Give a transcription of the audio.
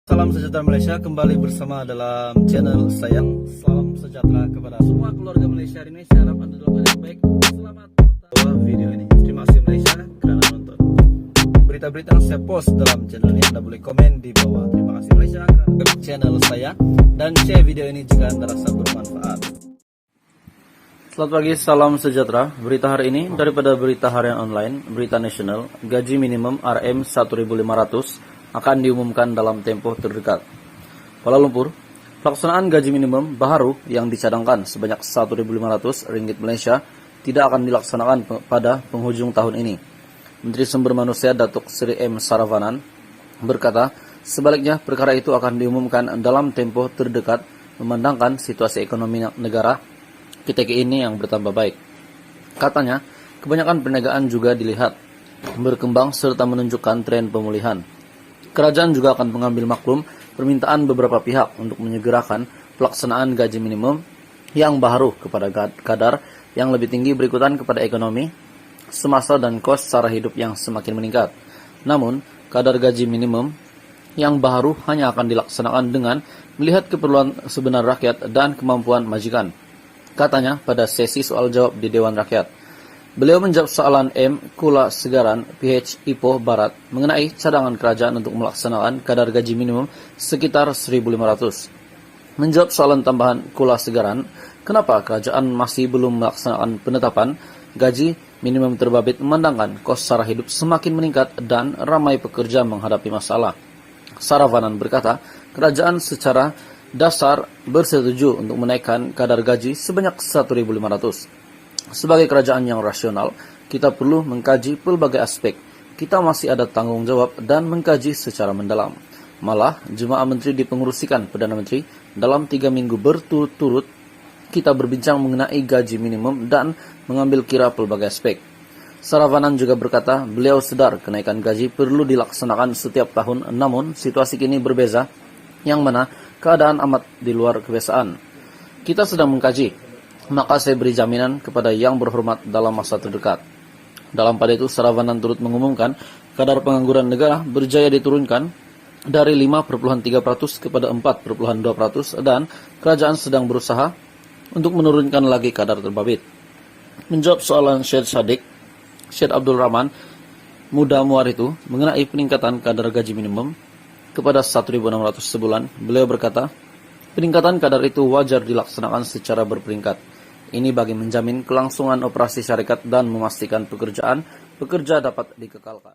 Salam sejahtera Malaysia, kembali bersama dalam channel saya. Salam sejahtera kepada semua keluarga Malaysia hari ini. Saya harap Anda dalam keadaan baik. Selamat menonton video ini. Terima kasih Malaysia karena nonton. Berita-berita yang saya post dalam channel ini Anda boleh komen di bawah. Terima kasih Malaysia karena channel saya, dan share video ini jika Anda rasa bermanfaat. Selamat pagi, salam sejahtera. Berita hari ini daripada berita harian online, berita nasional, gaji minimum RM 1.500 akan diumumkan dalam tempoh terdekat. Kuala Lumpur, pelaksanaan gaji minimum baru yang dicadangkan sebanyak RM1.500 Malaysia tidak akan dilaksanakan pada penghujung tahun ini. Menteri Sumber Manusia Datuk Seri M. Saravanan berkata, sebaliknya perkara itu akan diumumkan dalam tempoh terdekat memandangkan situasi ekonomi negara ketika ini yang bertambah baik. Katanya, kebanyakan perniagaan juga dilihat berkembang serta menunjukkan tren pemulihan. Kerajaan juga akan mengambil maklum permintaan beberapa pihak untuk menyegerakan pelaksanaan gaji minimum yang baru kepada kadar yang lebih tinggi berikutan kepada ekonomi semasa dan kos cara hidup yang semakin meningkat. Namun, kadar gaji minimum yang baru hanya akan dilaksanakan dengan melihat keperluan sebenar rakyat dan kemampuan majikan, katanya pada sesi soal jawab di Dewan Rakyat. Beliau menjawab soalan M. Kula Segaran, PH Ipoh Barat, mengenai cadangan kerajaan untuk melaksanakan kadar gaji minimum sekitar 1.500. Menjawab soalan tambahan Kula Segaran, kenapa kerajaan masih belum melaksanakan penetapan gaji minimum terbabit memandangkan kos sara hidup semakin meningkat dan ramai pekerja menghadapi masalah. Saravanan berkata, kerajaan secara dasar bersetuju untuk menaikkan kadar gaji sebanyak 1.500. Sebagai kerajaan yang rasional, kita perlu mengkaji pelbagai aspek. Kita masih ada tanggung jawab dan mengkaji secara mendalam. Malah, Jemaah Menteri dipengerusikan Perdana Menteri dalam 3 minggu berturut-turut kita berbincang mengenai gaji minimum dan mengambil kira pelbagai aspek. Saravanan juga berkata, beliau sedar kenaikan gaji perlu dilaksanakan setiap tahun, namun situasi kini berbeza, yang mana keadaan amat di luar kebiasaan. Kita sedang mengkaji, maka saya beri jaminan kepada yang berhormat dalam masa terdekat. Dalam pada itu, Saravanan turut mengumumkan kadar pengangguran negara berjaya diturunkan dari 5,3% kepada 4,2% dan kerajaan sedang berusaha untuk menurunkan lagi kadar terbabit. Menjawab soalan Syed Abdul Rahman Muda Muaritu mengenai peningkatan kadar gaji minimum kepada 1.600 sebulan, beliau berkata, peningkatan kadar itu wajar dilaksanakan secara berperingkat. Ini bagi menjamin kelangsungan operasi syarikat dan memastikan pekerja dapat dikekalkan.